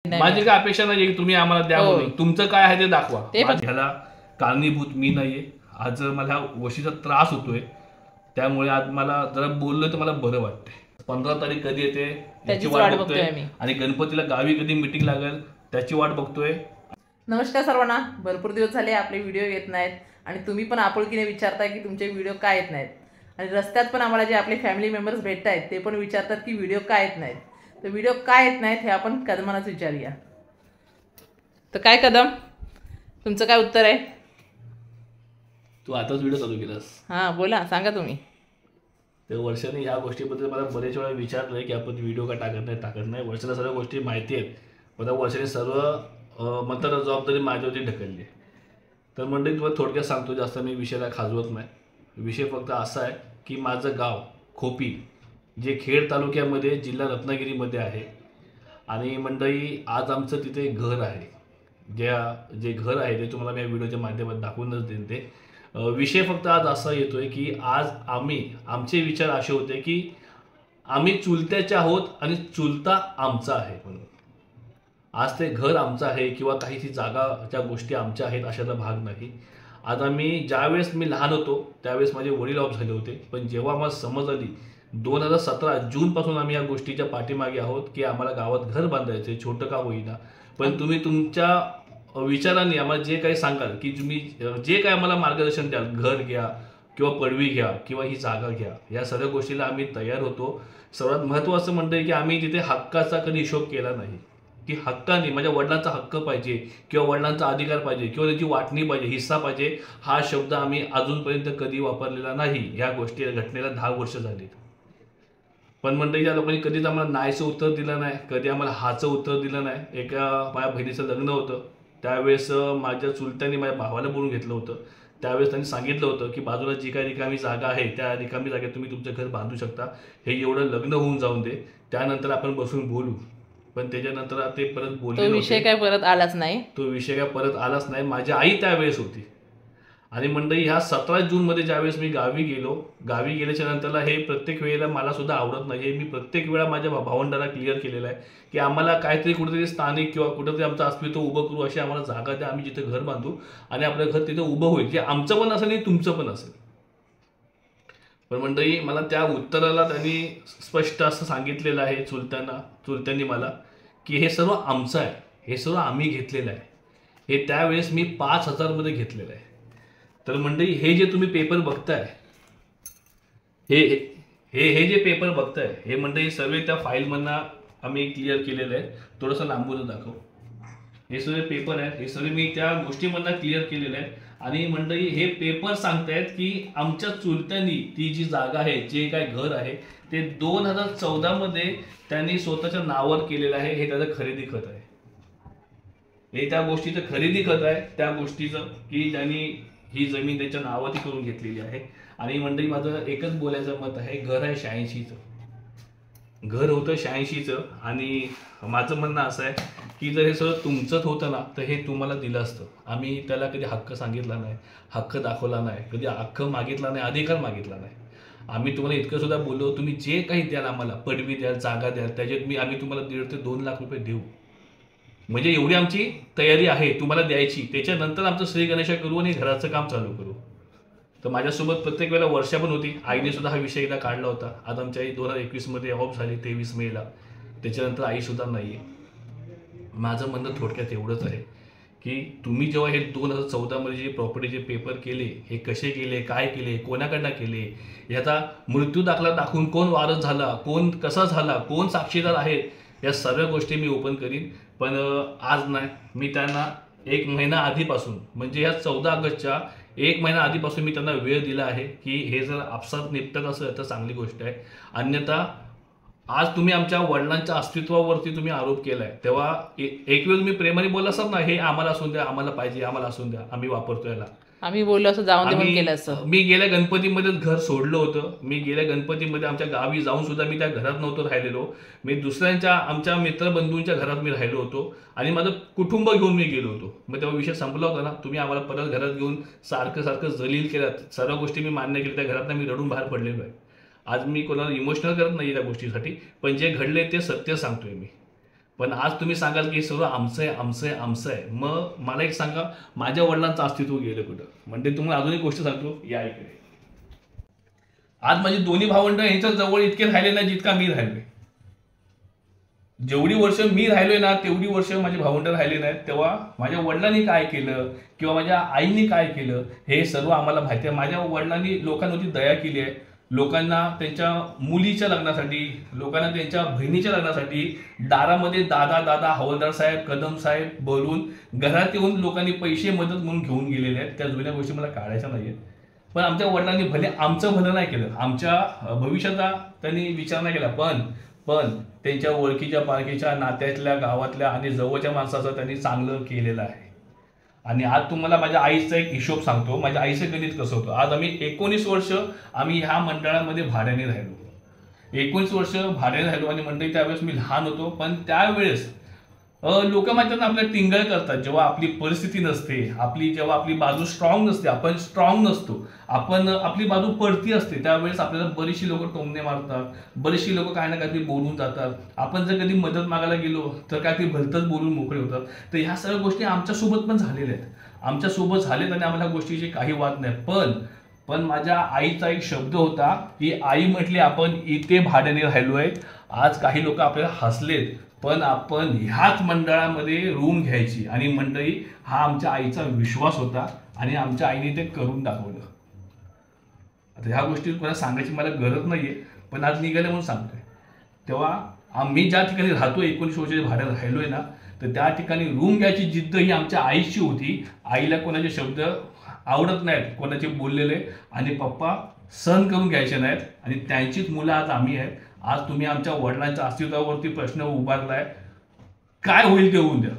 माझी काय अपेक्षा नाही की तुम्ही आम्हाला द्या म्हणून, तुमचं काय आहे ते दाखवा. ह्याला कारणीभूत मी नाहीये. आज मला वशीचा त्रास होतोय, त्यामुळे आज मला जरा बोललं तर मला बरं वाटतंय. 15 तारीख कधी येते त्याची वाट बघतोय आणि गणपतीला गावी कधी मीटिंग लागेल त्याची वाट बघतोय. नमस्कार सर्वांना. भरपूर दिवस झाले आपले व्हिडिओ येत नाहीत आणि तुम्ही पण आपुलकीने विचारताय की तुमचे व्हिडिओ का येत नाहीत. आणि रस्त्यात पण आम्हाला जे आपले फॅमिली मेंबर्स भेटत आहेत ते पण विचारतात की व्हिडिओ का येत नाहीत. तर व्हिडिओ का येत नाहीत हे आपण कदमांनाच विचारूया. तर काय कदम, तुमचं काय उत्तर आहे? तू आताच व्हिडिओ चालू केलास. हां बोला, सांगा तुम्ही. तर वर्षाने ह्या गोष्टीबद्दल मला बरेच वेळा विचारलंय की आपण व्हिडिओ का टाकत नाही. वर्षाला सर्व गोष्टी माहिती आहेत, पण वर्षाने सर्व म्हणतात जबाबदारी माझ्यावरती ढकलली. तर मंडळी तुम्हाला थोडक्यात सांगतो, जास्त मी विषयाला खाजवत नाही. विषय फक्त असा आहे की माझं गाव खोपी जे खेड तालुक्यामध्ये जिल्हा रत्नागिरीमध्ये आहे. आणि मंडळी आज आमचं तिथे घर आहे. जे घर आहे ते तुम्हाला मी व्हिडिओच्या माध्यमात दाखवूनच देईन. ते विषय फक्त आज असा येतोय की आज आमचे विचार असे होते की आम्ही चुलत्याचे आहोत आणि चुलता आमचा आहे म्हणून. आज ते घर आमचं आहे किंवा काही ती जागा ज्या गोष्टी आमच्या आहेत अशाचा भाग नाही. आज ज्यावेळेस मी लहान होतो त्यावेळेस माझे वडील ऑफ झाले होते, पण जेव्हा मला समज आली 2017 जूनपासून आम्ही या गोष्टीच्या पाठीमागे आहोत की आम्हाला गावात घर बांधायचं, छोटं का होईना. पण तुम्ही तुमच्या विचारांनी आम्हाला जे काही सांगाल की तुम्ही जे काही आम्हाला मार्गदर्शन द्याल, घर घ्या किंवा पडवी घ्या किंवा ही जागा घ्या, या सर्व गोष्टीला आम्ही तयार होतो. सर्वात महत्त्वाचं म्हणतं की आम्ही तिथे हक्काचा कधी हिशोब केला नाही की हक्काने माझ्या वडिलांचा हक्क पाहिजे किंवा वडिलांचा अधिकार पाहिजे किंवा त्याची वाटणी पाहिजे, हिस्सा पाहिजे, हा शब्द आम्ही अजूनपर्यंत कधी वापरलेला नाही. या गोष्टी घटनेला 10 वर्ष झाली. पण मंडळी त्या लोकांनी कधीच आम्हाला नाहीचं उत्तर दिलं नाही, कधी आम्हाला हाचं उत्तर दिलं नाही. एका माझ्या बहिणीचं लग्न होतं, त्यावेळेस माझ्या चुलत्यांनी माझ्या भावाला बोलून घेतलं होतं. त्यावेळेस त्यांनी सांगितलं होतं की बाजूला जी काही रिकामी जागा आहे त्या रिकामी जागेत तुम्ही तुमचं घर बांधू शकता, हे एवढं लग्न होऊन जाऊन दे, त्यानंतर आपण बसून बोलू. पण त्याच्यानंतर ते परत बोलले, तो विषय काय परत आलाच नाही. माझी आई त्यावेळेस होती. आणि मंडळी ह्या 17 जूनमध्ये ज्यावेळेस मी गावी गेल्याच्या नंतरला हे प्रत्येक वेळेला मला सुद्धा आवडत नाही. मी प्रत्येक वेळा माझ्या भावंडांना क्लिअर केलेलं आहे की आम्हाला काहीतरी कुठेतरी स्थानिक किंवा कुठेतरी आमचं अस्तित्व उभं करू, अशी आम्हाला जागा द्या, आम्ही जिथे घर बांधू आणि आपलं घर तिथे उभं होईल, जे आमचं पण असेल आणि तुमचं पण असेल. पण मंडळी मला त्या उत्तराला त्यांनी स्पष्ट असं सांगितलेलं आहे चुलत्यांनी मला की हे सर्व आमचं आहे, हे सर्व आम्ही घेतलेलं आहे. हे त्यावेळेस मी 5,000 मध्ये घेतलेलं आहे. तर मंडळी हे जे तुम्ही पेपर बघताय, हे जे पेपर बघताय हे मंडळी सर्व त्या फाईलमधनं आम्ही क्लिअर केलेलं आहे. थोडंसं लांबून दाखव. हे सगळे पेपर आहेत, हे सगळे मी त्या गोष्टीमधनं क्लिअर केलेलं आहे. आणि मंडळी हे पेपर सांगतायत की आमच्या चुलत्यांनी ती जी जागा आहे, जे काय घर आहे ते 2014 मध्ये त्यांनी स्वतःच्या नावावर केलेलं आहे. हे त्याचं खरेदी खत आहे. हे त्या गोष्टीचं खरेदी खत आहे, त्या गोष्टीचं की त्यांनी ही जमीन त्याच्या नावावरती करून घेतलेली आहे. आणि मंडळी माझं एकच बोलायचं मत आहे, घर आहे 86चं, घर होतं 86चं. आणि माझं म्हणणं असं आहे की जर हे सगळं तुमचंच होतं ना तर हे तुम्हाला दिलं असतं. आम्ही त्याला कधी हक्क सांगितला नाही, हक्क दाखवला नाही, कधी हक्क मागितला नाही, अधिकार मागितला नाही. आम्ही तुम्हाला इतकं सुद्धा बोललो, तुम्ही जे काही द्याल आम्हाला, पडवी द्याल, जागा द्याल, त्याच्यात आम्ही तुम्हाला 1.5 ते 2 लाख रुपये देऊ. म्हणजे एवढी आमची तयारी आहे तुम्हाला द्यायची. त्याच्यानंतर आमचं श्री गणेश करू आणि घराचं काम चालू करू. तर माझ्यासोबत प्रत्येक वेळेला वर्षा पण होती. आईने सुद्धा हा विषय एकदा काढला होता. आज आमच्या आई 2021 मध्ये ऑफ झाली 23 मेला. त्याच्यानंतर आई सुद्धा नाही आहे. माझं म्हणणं थोडक्यात एवढंच आहे की तुम्ही जेव्हा हे 2014 मध्ये जे प्रॉपर्टीचे पेपर केले, हे कसे केले, काय केले, कोणाकडनं केले, याचा मृत्यू दाखला दाखवून कोण वारस झाला, कोण कसा झाला, कोण साक्षीदार आहेत, या सर्व गोष्टी मी ओपन करीन. पण आज नाही, मी त्यांना 1 महिना आधीपासून, म्हणजे या 14 ऑगस्टच्या 1 महिना आधीपासून मी त्यांना वेळ दिला आहे की हे जर आपसात निपटत असेल तर चांगली गोष्ट आहे. अन्यथा आज तुम्ही आमच्या वडिलांच्या अस्तित्वावरती तुम्ही आरोप केलाय, तेव्हा एक वेळ तुम्ही प्रेमाने बोलला असाल ना, हे आम्हाला असून द्या, आम्हाला पाहिजे, आम्हाला असून द्या, आम्ही वापरतो याला, आम्ही बोललो असं जाऊन दे म्हणून केलं असं. मी गेल्या गणपतीमध्येच घर सोडलं होतं. मी गेल्या गणपतीमध्ये आमच्या गावी जाऊन सुद्धा मी त्या घरात नव्हतो राहिलेलो. मी दुसऱ्यांच्या आमच्या मित्रबंधूंच्या घरात मी राहिलो होतो आणि माझं कुटुंब घेऊन मी गेलो होतो. मग तेव्हा विषय संपला होता ना. तुम्ही आम्हाला परत घरात घेऊन सारखं जलील केलं, सर्व गोष्टी मी मान्य केल्या. त्या घरात मी रडून बाहेर पडलेलो आहे. आज मी कोणाला इमोशनल करत नाही त्या गोष्टीसाठी, पण जे घडले ते सत्य सांगतोय मी. पण आज तुम्ही सांगाल की सर्व आमचं आहे आमचं आहे आमचं आहे, मग मला एक सांगा, माझ्या वडिलांचं अस्तित्व गेलं कुठं? म्हणजे तुम्हाला अजून एक गोष्ट सांगतो, या इकडे. आज माझी दोन्ही भावंड यांच्या जवळ इतके राहिले नाही जितका मी राहिलोय. जेवढी वर्ष मी राहिलोय ना तेवढी वर्ष माझे भावंड राहिले नाहीत. तेव्हा माझ्या वडिलांनी काय केलं किंवा माझ्या आईने काय केलं हे सर्व आम्हाला माहिती आहे. माझ्या वडिलांनी लोकांवरती दया केली आहे. लोकांना त्यांच्या मुलीच्या लग्नासाठी, लोकांना त्यांच्या बहिणीच्या लग्नासाठी दारामध्ये दादा दादा हवालदार साहेब, कदम साहेब बोलून घरात येऊन लोकांनी पैसे मदत म्हणून घेऊन गेलेले आहेत. त्या जुन्या गोष्टी मला काढायच्या नाहीयेत. पण आमच्या वडिलांनी भले आमचं भलं नाही केलं, आमच्या भविष्याचा त्यांनी विचार नाही केला, पण त्यांच्या ओळखीच्या पाळखीच्या नात्यातल्या गावातल्या आणि जवळच्या माणसाचं त्यांनी चांगलं केलेलं आहे. आणि आज तुम्हाला माझ्या आईचा एक हिशोब सांगतो. माझ्या आईचं गणित कसं होतं. आज आम्ही 19 वर्ष आम्ही ह्या मंडळामध्ये भाड्याने राहिलो. 19 वर्ष भाड्याने राहिलो आणि मंडळी त्यावेळेस मी लहान होतो. पण त्यावेळेस लोक माझ्यानं आपल्याला टिंगळ करतात. जेव्हा आपली परिस्थिती नसते, जेव्हा आपली बाजू स्ट्रॉंग नसते, आपण स्ट्रॉंग नसतो, आपली बाजू पडती असते, त्यावेळेस आपल्याला बरीचशी लोक टोमणे मारतात, बरीचशी लोक काही ना काहीतरी बोलून जातात. आपण जर कधी मदत मागायला गेलो तर काहीतरी भलतंच बोलून मोकळे होतात. तर ह्या सगळ्या गोष्टी आमच्यासोबत पण झालेल्या आहेत, आमच्यासोबत झालेत आणि आम्हाला गोष्टीचे काही वाद नाही. पण माझ्या आईचा एक शब्द होता की आई म्हटली आपण इथे भाड्याने राहिलोय. आज काही लोक आपल्याला हसलेत, पण आपण ह्याच मंडळामध्ये रूम घ्यायची. आणि मंडळी, हा आमच्या आईचा विश्वास होता आणि आमच्या आईने ते करून दाखवलं. आता ह्या गोष्टी कोणाला सांगायची मला गरज नाहीये, पण आज निघाले म्हणून सांगतोय. तेव्हा आम्ही ज्या ठिकाणी राहतो 19 वर्षाच्या भाड्यात राहिलोय ना, तर त्या ठिकाणी रूम घ्यायची जिद्द ही आमच्या आईची होती. आईला कोणाचे शब्द आवडत नाहीत, कोणाचे बोललेले, आणि पप्पा सहन करून घ्यायचे नाहीत. आणि त्यांचीच मुलं आज आम्ही आहेत. आज तुम्ही आमच्या वडिलांच्या अस्तित्वावरती प्रश्न उभारलाय. काय होईल ते होऊन द्या,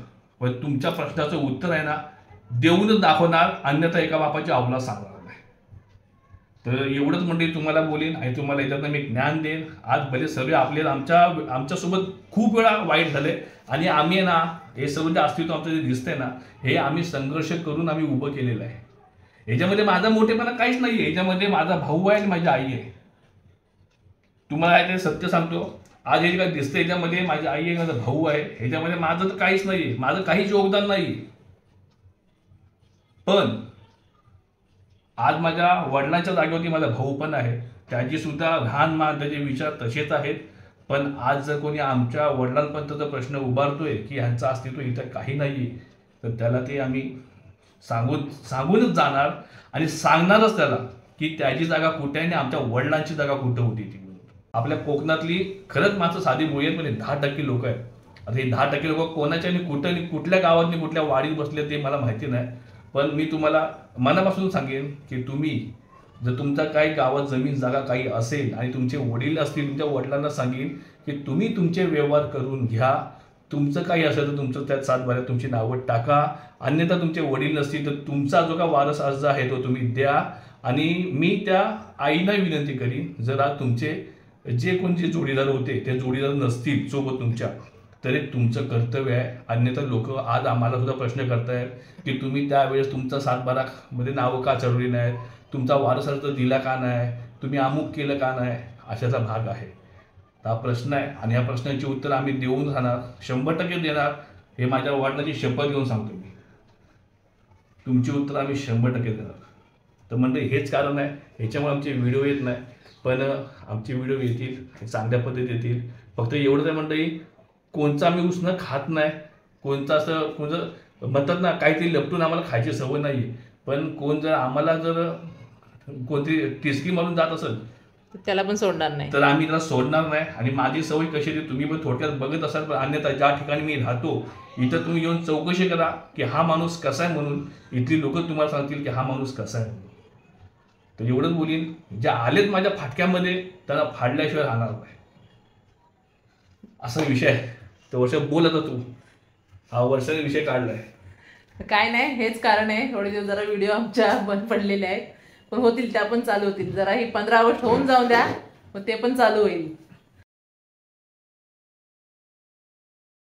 पण तुमच्या प्रश्नाचं उत्तर आहे ना देऊनच दाखवणार, अन्यथा एका बापाची अवलाद सांगणार नाही. तर एवढंच म्हणजे तुम्हाला बोलेन आणि तुम्हाला याच्यातनं मी ज्ञान देईन. आज भले सर्व आपल्याला आमच्यासोबत खूप वेळा वाईट झाले आणि आम्ही ना हे सर्व जे अस्तित्व आमचं जे दिसतंय ना, हे आम्ही संघर्ष करून आम्ही उभं केलेलं आहे. याच्यामध्ये माझा मोठेपणा काहीच नाहीये. याच्यामध्ये माझा भाऊ आहे आणि माझी आई आहे. तुम्हाला ते सत्य सांगतो. आज हे काय दिसतं याच्यामध्ये माझी आई आहे, माझा भाऊ आहे. ह्याच्यामध्ये माझं तर काहीच नाहीये, माझं काहीच योगदान नाही. पण आज माझ्या वडिलांच्या जागेवरती माझा भाऊ पण आहे. त्याची सुद्धा राहणमान, त्याचे विचार तसेच आहेत. पण आज जर कोणी आमच्या वडिलांपर्यंतचा प्रश्न उभारतोय की ह्यांचं अस्तित्व इथं काही नाहीये, तर त्याला ते आम्ही सांगूनच जाणार आणि सांगणारच त्याला की त्याची जागा कुठे आहे आणि आमच्या वडिलांची जागा कुठं होती ती. आपल्या कोकणातली खरंच माणसं साधी बोळी आहेत, म्हणजे 10% लोक आहेत. आता हे 10% लोक कोणाच्या आणि कुठं, कुठल्या गावात, कुठल्या वाडीत बसले ते मला माहिती नाही. पण मी तुम्हाला मनापासून सांगेन की तुम्ही जर तुमचा काही गावात जमीन जागा काही असेल आणि तुमचे वडील असतील, तुमच्या वडिलांना सांगेन की तुम्ही तुमचे व्यवहार करून घ्या. तुमचं काही असेल तर तुमचं त्यात 7 बाऱ्यात तुमची नावं टाका. अन्यथा तुमचे वडील नसतील तर तुमचा जो का वारस अर्ज आहे तो तुम्ही द्या. आणि मी त्या आईला विनंती करीन, जर आज तुमचे जे कोणते जोडीदार होते ते जोडीदार नसतील सोबत तुमच्या, तरी तुमचं कर्तव्य आहे. अन्यथा लोक आज आम्हाला सुद्धा प्रश्न करतायत की तुम्ही त्यावेळेस तुमचा 7/12 नावं का चढवली नाहीत, तुमचा वारस अर्ज दिला का नाही, तुम्ही अमुक केलं का नाही, अशाचा भाग आहे. हा प्रश्न आहे आणि या प्रश्नाची उत्तर आम्ही देऊन राहणार, 100% देणार. हे माझ्या वडिलांची शपथ घेऊन सांगतो मी. तुमची उत्तर आम्ही 100% देणार. तर म्हणजे हेच कारण आहे, ह्याच्यामुळे आमचे व्हिडिओ येत नाही. पण आमचे व्हिडिओ येतील, चांगल्या पद्धतीत येतील. फक्त एवढंच आहे मंडळी, कोणचं आम्ही उसणं खात नाही, कोणचं म्हणतात ना काहीतरी लपटून आम्हाला खायची सवय नाही. पण कोण जर आम्हाला जर कोणती टिचकी मारून जात असेल त्याला पण सोडणार नाही, तर आम्ही त्याला सोडणार नाही. आणि माझी सवय कशी आहे तुम्ही पण थोडक्यात बघत असाल. पण अन्यथा ज्या ठिकाणी मी राहतो इथं तुम्ही येऊन चौकशी करा की हा माणूस कसा आहे म्हणून. इथली लोक तुम्हाला सांगतील की हा माणूस कसा आहे म्हणून. तर एवढंच बोलीन, जे आलेत माझ्या फाटक्यामध्ये त्यांना फाडल्याशिवाय राहणार नाही, असा विषय आहे. तर वर्ष बोल आता तू, हा वर्षाने विषय काढलाय. काय नाही, हेच कारण आहे. थोडे दिवस जरा व्हिडिओ आमच्या बंद पडलेले आहेत, पण होतील, त्या पण चालू होतील. जरा ही 15 ऑगस्ट होऊन जाऊ द्या, मग ते पण चालू होईल.